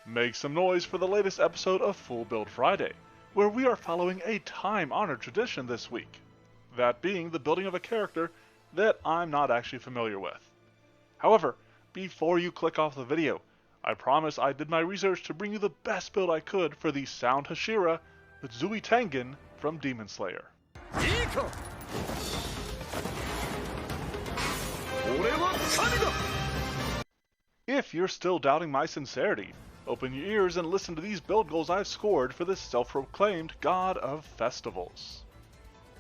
Make some noise for the latest episode of Full Build Friday, where we are following a time-honored tradition this week. That being the building of a character that I'm not actually familiar with. However, before you click off the video, I promise I did my research to bring you the best build I could for the Sound Hashira Uzui Tengen from Demon Slayer. If you're still doubting my sincerity, open your ears and listen to these build goals I've scored for this self-proclaimed god of festivals.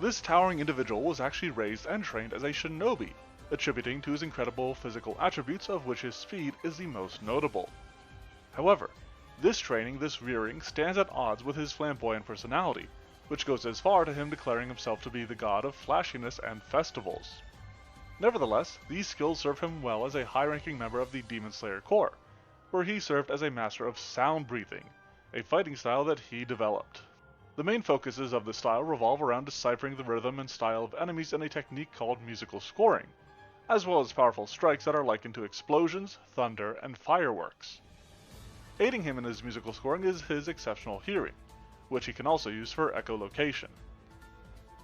This towering individual was actually raised and trained as a shinobi, attributing to his incredible physical attributes of which his speed is the most notable. However, this training, this rearing, stands at odds with his flamboyant personality, which goes as far to him declaring himself to be the god of flashiness and festivals. Nevertheless, these skills serve him well as a high-ranking member of the Demon Slayer Corps, where he served as a master of sound breathing, a fighting style that he developed. The main focuses of this style revolve around deciphering the rhythm and style of enemies in a technique called musical scoring, as well as powerful strikes that are likened to explosions, thunder, and fireworks. Aiding him in his musical scoring is his exceptional hearing, which he can also use for echolocation.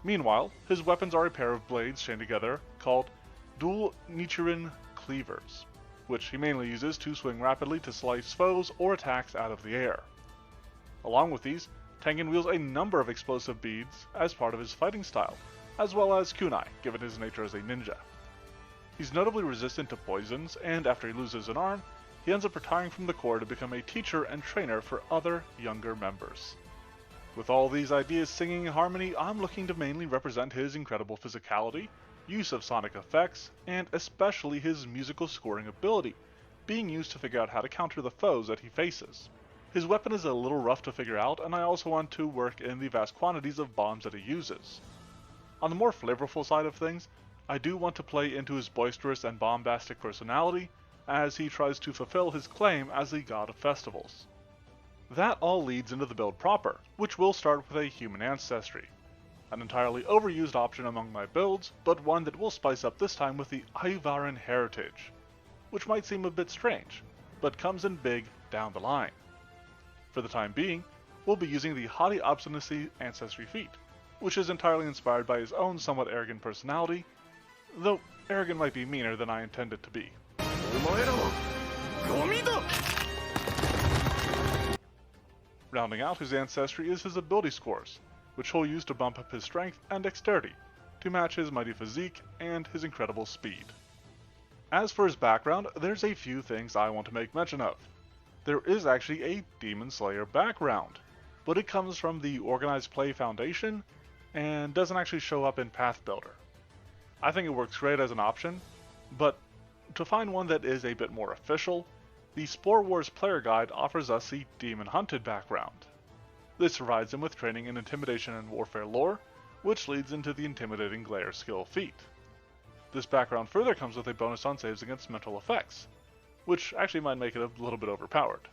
Meanwhile, his weapons are a pair of blades chained together called dual Nichiren cleavers, which he mainly uses to swing rapidly to slice foes or attacks out of the air. Along with these, Tengen wields a number of explosive beads as part of his fighting style, as well as kunai, given his nature as a ninja. He's notably resistant to poisons, and after he loses an arm, he ends up retiring from the Corps to become a teacher and trainer for other younger members. With all these ideas singing in harmony, I'm looking to mainly represent his incredible physicality, use of sonic effects, and especially his musical scoring ability, being used to figure out how to counter the foes that he faces. His weapon is a little rough to figure out, and I also want to work in the vast quantities of bombs that he uses. On the more flavorful side of things, I do want to play into his boisterous and bombastic personality, as he tries to fulfill his claim as the god of festivals. That all leads into the build proper, which will start with a human ancestry. An entirely overused option among my builds, but one that will spice up this time with the Ivaran heritage, which might seem a bit strange, but comes in big down the line. For the time being, we'll be using the Haughty Obstinacy ancestry feat, which is entirely inspired by his own somewhat arrogant personality, though arrogant might be meaner than I intend it to be. Rounding out his ancestry is his ability scores, which he'll use to bump up his strength and dexterity, to match his mighty physique and his incredible speed. As for his background, there's a few things I want to make mention of. There is actually a Demon Slayer background, but it comes from the Organized Play Foundation, and doesn't actually show up in Path Builder. I think it works great as an option, but to find one that is a bit more official, the Spore Wars Player Guide offers us the Demon Hunted background. This provides him with training in Intimidation and Warfare lore, which leads into the Intimidating Glare skill feat. This background further comes with a bonus on saves against mental effects, which actually might make it a little bit overpowered.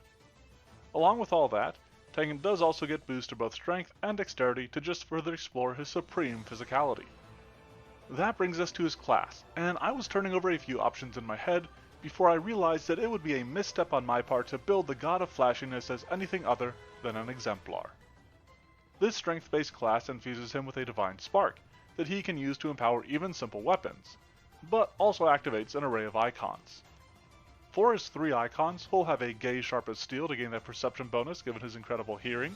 Along with all that, Tengen does also get boosts to both strength and dexterity to just further explore his supreme physicality. That brings us to his class, and I was turning over a few options in my head before I realized that it would be a misstep on my part to build the god of flashiness as anything other than an Exemplar. This strength-based class infuses him with a divine spark that he can use to empower even simple weapons, but also activates an array of icons. For his 3 icons, he'll have a gaze sharp as steel to gain that perception bonus given his incredible hearing,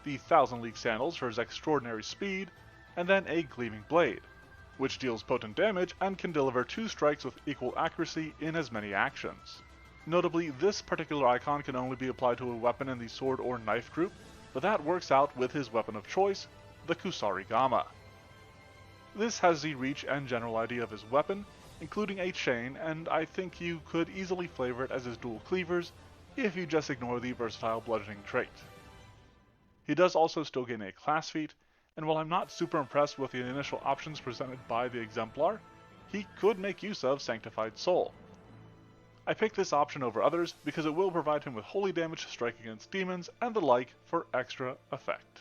the Thousand League Sandals for his extraordinary speed, and then a Gleaming Blade, which deals potent damage and can deliver 2 strikes with equal accuracy in as many actions. Notably, this particular icon can only be applied to a weapon in the sword or knife group, but that works out with his weapon of choice, the Kusarigama. This has the reach and general idea of his weapon, including a chain, and I think you could easily flavor it as his dual cleavers if you just ignore the versatile bludgeoning trait. He does also still gain a class feat, and while I'm not super impressed with the initial options presented by the Exemplar, he could make use of Sanctified Soul. I picked this option over others because it will provide him with holy damage to strike against demons and the like for extra effect.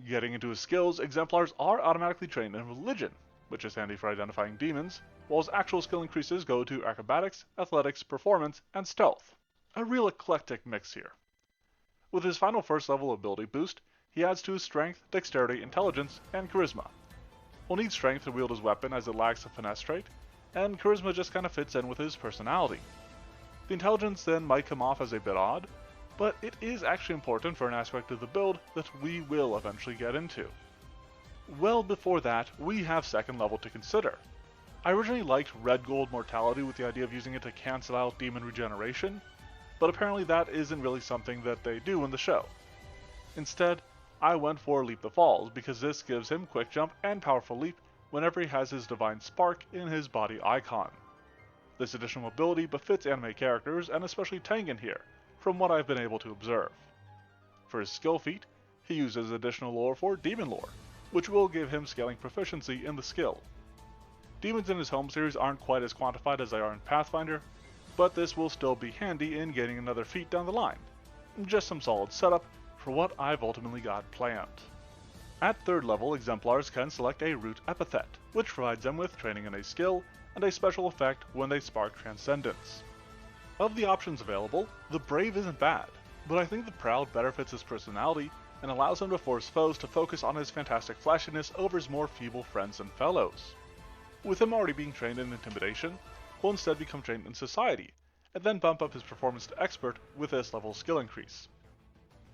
Getting into his skills, Exemplars are automatically trained in Religion, which is handy for identifying demons, while his actual skill increases go to Acrobatics, Athletics, Performance, and Stealth. A real eclectic mix here. With his final first level ability boost, he adds to his strength, dexterity, intelligence, and charisma. He'll need strength to wield his weapon as it lacks a finesse trait, and charisma just kinda fits in with his personality. The intelligence then might come off as a bit odd, but it is actually important for an aspect of the build that we will eventually get into. Well before that, we have second level to consider. I originally liked red gold mortality with the idea of using it to cancel out demon regeneration, but apparently that isn't really something that they do in the show. Instead, I went for Leap the Falls because this gives him quick jump and powerful leap whenever he has his divine spark in his body icon. This additional ability befits anime characters and especially Tengen here, from what I've been able to observe. For his skill feat, he uses additional lore for demon lore, which will give him scaling proficiency in the skill. Demons in his home series aren't quite as quantified as they are in Pathfinder, but this will still be handy in gaining another feat down the line. Just some solid setup for what I've ultimately got planned. At third level, Exemplars can select a root epithet, which provides them with training in a skill and a special effect when they spark Transcendence. Of the options available, the Brave isn't bad, but I think the Proud better fits his personality and allows him to force foes to focus on his fantastic flashiness over his more feeble friends and fellows. With him already being trained in Intimidation, he'll instead become trained in Society, and then bump up his performance to Expert with this level skill increase.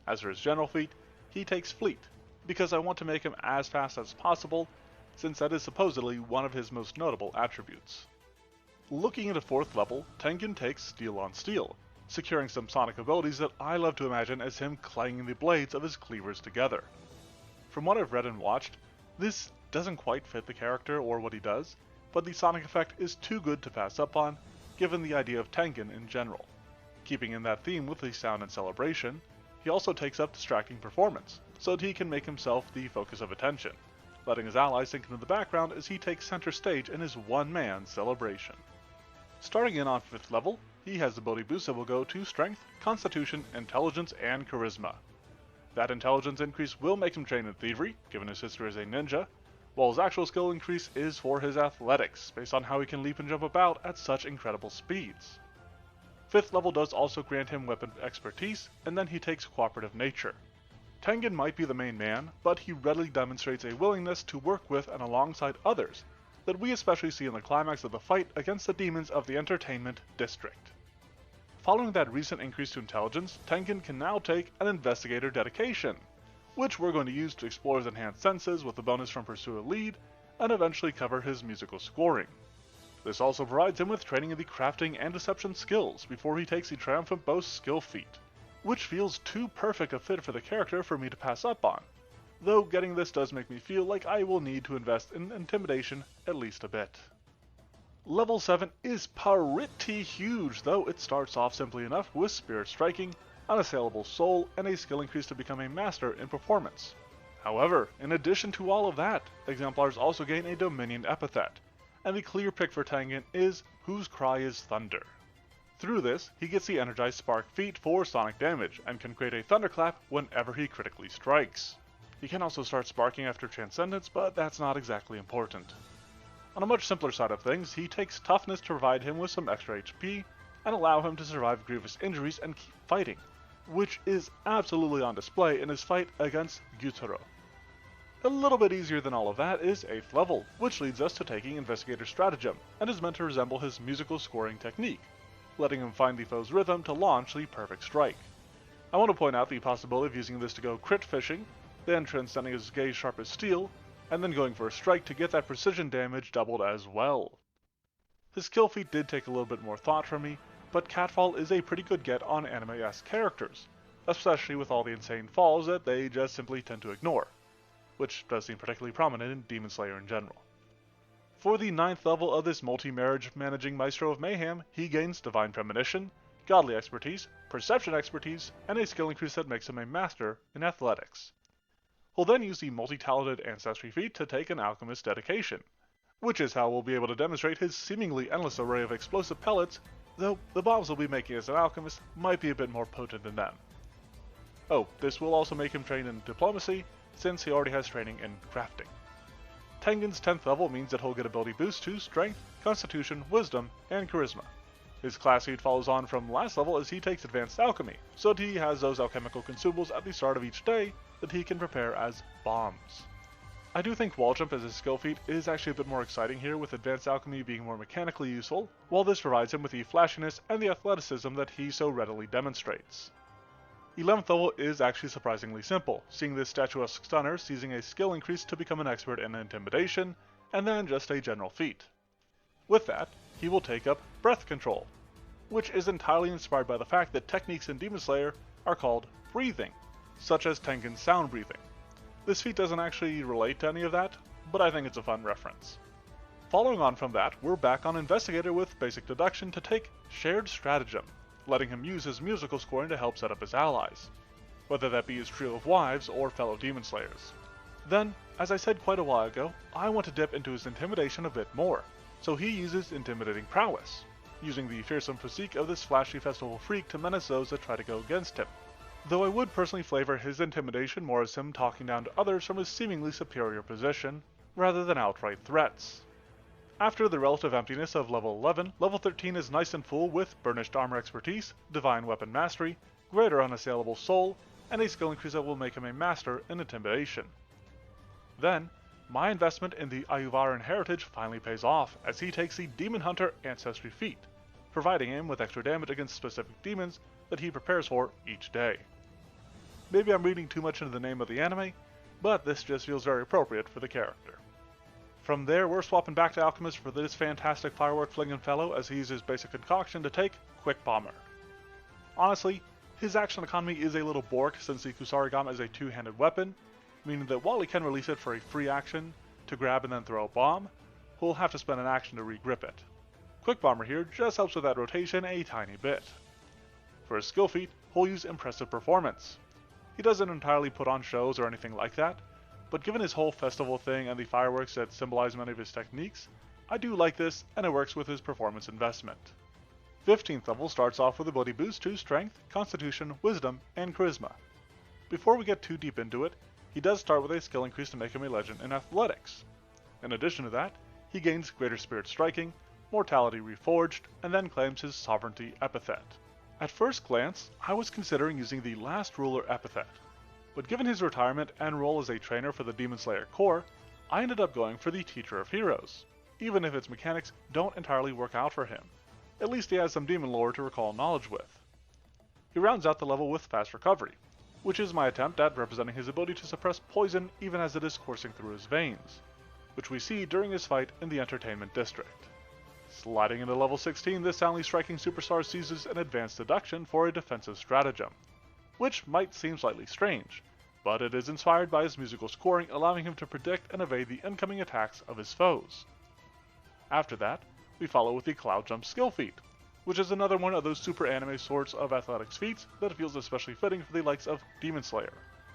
As for his general feat, he takes Fleet, because I want to make him as fast as possible, since that is supposedly one of his most notable attributes. Looking at a fourth level, Tengen takes Steel on Steel, securing some sonic abilities that I love to imagine as him clanging the blades of his cleavers together. From what I've read and watched, this doesn't quite fit the character or what he does, but the sonic effect is too good to pass up on, given the idea of Tengen in general. Keeping in that theme with the sound and celebration, he also takes up distracting performance, so that he can make himself the focus of attention, letting his allies sink into the background as he takes center stage in his one-man celebration. Starting in on 5th level, he has the ability boost that will go to Strength, Constitution, Intelligence, and Charisma. That intelligence increase will make him train in Thievery, given his history as a ninja, while his actual skill increase is for his athletics, based on how he can leap and jump about at such incredible speeds. 5th level does also grant him weapon expertise, and then he takes Cooperative Nature. Tengen might be the main man, but he readily demonstrates a willingness to work with and alongside others, that we especially see in the climax of the fight against the demons of the Entertainment District. Following that recent increase to intelligence, Tengen can now take an Investigator Dedication, which we're going to use to explore his enhanced senses with a bonus from Pursue a Lead, and eventually cover his musical scoring. This also provides him with training in the crafting and deception skills before he takes the Triumphant Boast skill feat, which feels too perfect a fit for the character for me to pass up on, though getting this does make me feel like I will need to invest in Intimidation at least a bit. Level 7 is pretty huge, though it starts off simply enough with Spirit Striking, Unassailable Soul, and a skill increase to become a master in performance. However, in addition to all of that, Exemplars also gain a Dominion epithet, and the clear pick for Tengen is Whose Cry is Thunder. Through this, he gets the Energized Spark feat for sonic damage, and can create a thunderclap whenever he critically strikes. He can also start sparking after Transcendence, but that's not exactly important. On a much simpler side of things, he takes Toughness to provide him with some extra HP, and allow him to survive grievous injuries and keep fighting, which is absolutely on display in his fight against Gyutaro. A little bit easier than all of that is 8th level, which leads us to taking Investigator Stratagem, and is meant to resemble his musical scoring technique, letting him find the foe's rhythm to launch the perfect strike. I want to point out the possibility of using this to go crit fishing, then transcending his gaze sharp as steel, and then going for a strike to get that precision damage doubled as well. His kill feat did take a little bit more thought from me, but Catfall is a pretty good get on anime-esque characters, especially with all the insane falls that they just simply tend to ignore, which does seem particularly prominent in Demon Slayer in general. For the 9th level of this multi-marriage managing Maestro of Mayhem, he gains Divine Premonition, Godly Expertise, Perception Expertise, and a skill increase that makes him a master in Athletics. He'll then use the multi-talented Ancestry feat to take an Alchemist Dedication, which is how we'll be able to demonstrate his seemingly endless array of explosive pellets, though the bombs he'll be making as an alchemist might be a bit more potent than them. Oh, this will also make him train in Diplomacy, since he already has training in Crafting. Tengen's 10th level means that he'll get ability boost to Strength, Constitution, Wisdom, and Charisma. His class feat follows on from last level as he takes Advanced Alchemy, so that he has those alchemical consumables at the start of each day that he can prepare as bombs. I do think Wall Jump as a skill feat is actually a bit more exciting here, with Advanced Alchemy being more mechanically useful, while this provides him with the flashiness and the athleticism that he so readily demonstrates. 11th level is actually surprisingly simple, seeing this statuesque stunner seizing a skill increase to become an expert in Intimidation, and then just a general feat. With that, he will take up Breath Control, which is entirely inspired by the fact that techniques in Demon Slayer are called breathing, such as Tengen's sound breathing. This feat doesn't actually relate to any of that, but I think it's a fun reference. Following on from that, we're back on Investigator with Basic Deduction to take Shared Stratagem, letting him use his musical scoring to help set up his allies, whether that be his trio of wives or fellow Demon Slayers. Then, as I said quite a while ago, I want to dip into his Intimidation a bit more, so he uses Intimidating Prowess, using the fearsome physique of this flashy festival freak to menace those that try to go against him. Though I would personally flavor his intimidation more as him talking down to others from his seemingly superior position, rather than outright threats. After the relative emptiness of level 11, level 13 is nice and full with Burnished Armor Expertise, Divine Weapon Mastery, Greater Unassailable Soul, and a skill increase that will make him a master in Intimidation. Then, my investment in the Ayuvaran heritage finally pays off, as he takes the Demon Hunter Ancestry feat, providing him with extra damage against specific demons that he prepares for each day. Maybe I'm reading too much into the name of the anime, but this just feels very appropriate for the character. From there, we're swapping back to Alchemist for this fantastic firework flinging fellow as he uses basic concoction to take Quick Bomber. Honestly, his action economy is a little borked since the Kusarigama is a two-handed weapon, meaning that while he can release it for a free action to grab and then throw a bomb, he'll have to spend an action to regrip it. Quick Bomber here just helps with that rotation a tiny bit. For his skill feat, he'll use Impressive Performance. He doesn't entirely put on shows or anything like that, but given his whole festival thing and the fireworks that symbolize many of his techniques, I do like this and it works with his performance investment. 15th level starts off with ability boost to Strength, Constitution, Wisdom, and Charisma. Before we get too deep into it, he does start with a skill increase to make him a legend in Athletics. In addition to that, he gains Greater Spirit Striking, Mortality Reforged, and then claims his Sovereignty epithet. At first glance, I was considering using the Last Ruler epithet, but given his retirement and role as a trainer for the Demon Slayer Corps, I ended up going for the Teacher of Heroes, even if its mechanics don't entirely work out for him. At least he has some demon lore to recall knowledge with. He rounds out the level with Fast Recovery, which is my attempt at representing his ability to suppress poison even as it is coursing through his veins, which we see during his fight in the Entertainment District. Sliding into level 16, this soundly striking superstar seizes an Advanced Deduction for a defensive stratagem, which might seem slightly strange, but it is inspired by his musical scoring, allowing him to predict and evade the incoming attacks of his foes. After that, we follow with the Cloud Jump skill feat, which is another one of those super anime sorts of athletics feats that feels especially fitting for the likes of Demon Slayer,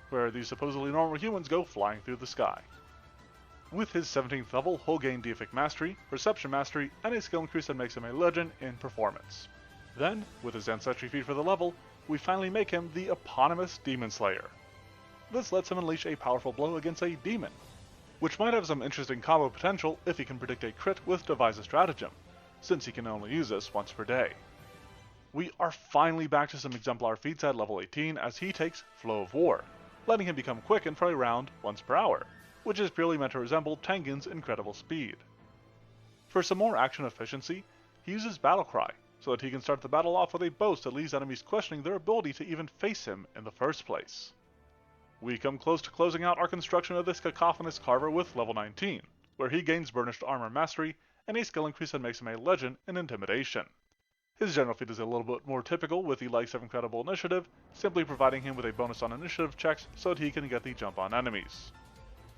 where these supposedly normal humans go flying through the sky. With his 17th level, he'll gain Deific Mastery, Perception Mastery, and a skill increase that makes him a legend in Performance. Then, with his Ancestry feat for the level, we finally make him the eponymous Demon Slayer. This lets him unleash a powerful blow against a demon, which might have some interesting combo potential if he can predict a crit with Devise a Stratagem, since he can only use this once per day. We are finally back to some Exemplar feats at level 18 as he takes Flow of War, letting him become quick for a round once per hour, which is purely meant to resemble Tengen's incredible speed. For some more action efficiency, he uses Battle Cry, so that he can start the battle off with a boast that leaves enemies questioning their ability to even face him in the first place. We come close to closing out our construction of this cacophonous carver with level 19, where he gains Burnished Armor Mastery and a skill increase that makes him a legend in Intimidation. His general feat is a little bit more typical with the likes of Incredible Initiative, simply providing him with a bonus on initiative checks so that he can get the jump on enemies.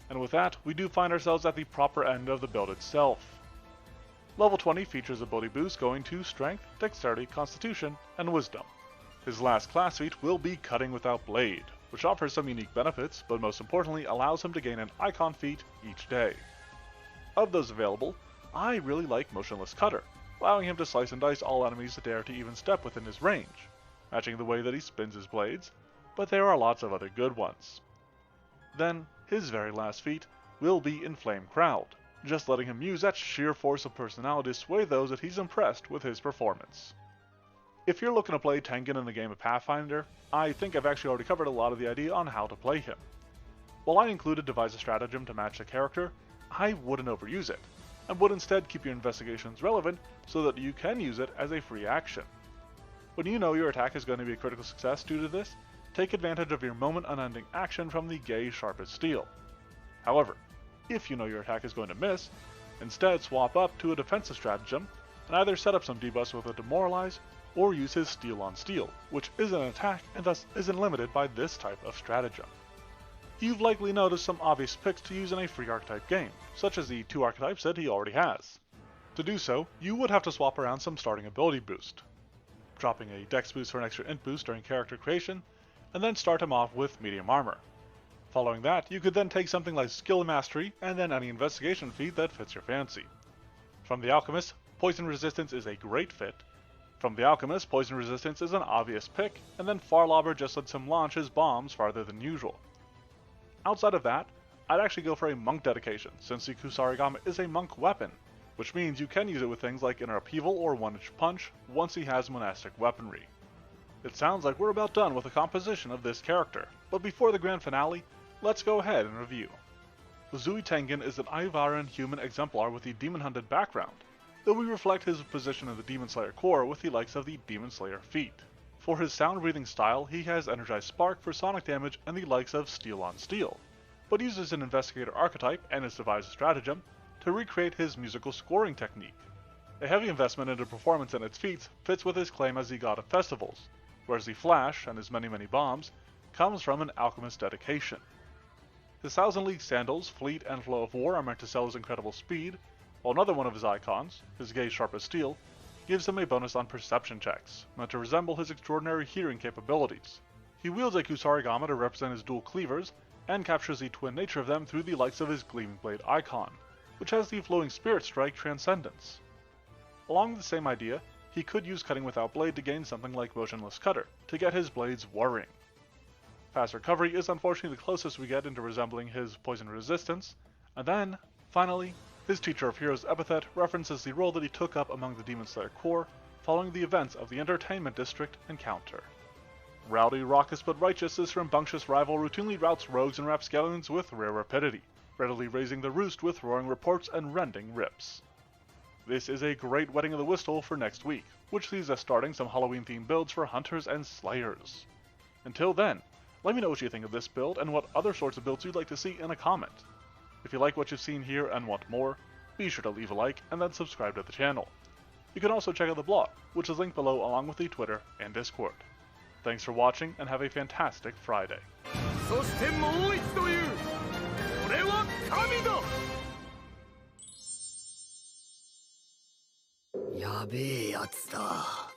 And with that, we do find ourselves at the proper end of the build itself. Level 20 features ability boost going to Strength, Dexterity, Constitution, and Wisdom. His last class feat will be Cutting Without Blade, which offers some unique benefits, but most importantly allows him to gain an icon feat each day. Of those available, I really like Motionless Cutter, allowing him to slice and dice all enemies that dare to even step within his range, matching the way that he spins his blades, but there are lots of other good ones. Then, his very last feat will be Inflame Crowd, just letting him use that sheer force of personality to sway those that he's impressed with his performance. If you're looking to play Tengen in a game of Pathfinder, I think I've actually already covered a lot of the idea on how to play him. While I included devise a stratagem to match the character, I wouldn't overuse it, and would instead keep your investigations relevant so that you can use it as a free action. When you know your attack is going to be a critical success due to this, take advantage of your moment-unending action from the Gaze Sharp as Steel. However, if you know your attack is going to miss, instead swap up to a defensive stratagem and either set up some debuffs with a Demoralize or use his Steel on Steel, which is an attack and thus isn't limited by this type of stratagem. You've likely noticed some obvious picks to use in a free archetype game, such as the 2 archetypes that he already has. To do so, you would have to swap around some starting ability boost, dropping a dex boost for an extra int boost during character creation, and then start him off with medium armor. Following that, you could then take something like skill mastery and then any investigation feat that fits your fancy. From the Alchemist, poison resistance is a great fit. From the Alchemist, poison resistance is an obvious pick, and then Farlobber just lets him launch his bombs farther than usual. Outside of that, I'd actually go for a monk dedication, since the Kusarigama is a monk weapon, which means you can use it with things like Inner Upheaval or One-Inch Punch once he has monastic weaponry. It sounds like we're about done with the composition of this character, but before the grand finale, let's go ahead and review. Uzui Tengen is an Ivaran human exemplar with the demon-hunted background, though we reflect his position in the Demon Slayer core with the likes of the Demon Slayer feat. For his sound-breathing style, he has Energized Spark for sonic damage and the likes of Steel on Steel, but uses an Investigator archetype and his devised stratagem to recreate his musical scoring technique. A heavy investment into performance and its feats fits with his claim as the god of festivals, whereas the Flash and his many bombs comes from an alchemist dedication. His Thousand League Sandals, Fleet, and Flow of War are meant to sell his incredible speed, while another one of his icons, his Gaze Sharp as Steel, gives him a bonus on perception checks, meant to resemble his extraordinary hearing capabilities. He wields a Kusarigama to represent his dual cleavers, and captures the twin nature of them through the likes of his Gleaming Blade icon, which has the Flowing Spirit Strike Transcendence. Along the same idea, he could use Cutting Without Blade to gain something like Motionless Cutter, to get his blades whirring. Fast Recovery is unfortunately the closest we get into resembling his Poison Resistance, and then, finally, his Teacher of Heroes epithet references the role that he took up among the Demon Slayer core following the events of the Entertainment District encounter. Rowdy, raucous, but righteous, this rambunctious rival routinely routs rogues and rapscallions with rare rapidity, readily raising the roost with roaring reports and rending rips. This is a great wetting of the whistle for next week, which sees us starting some Halloween-themed builds for Hunters and Slayers. Until then, let me know what you think of this build and what other sorts of builds you'd like to see in a comment. If you like what you've seen here and want more, be sure to leave a like and then subscribe to the channel. You can also check out the blog, which is linked below along with the Twitter and Discord. Thanks for watching and have a fantastic Friday. そしてもう一度言う。俺は神だ。やべえやつだ。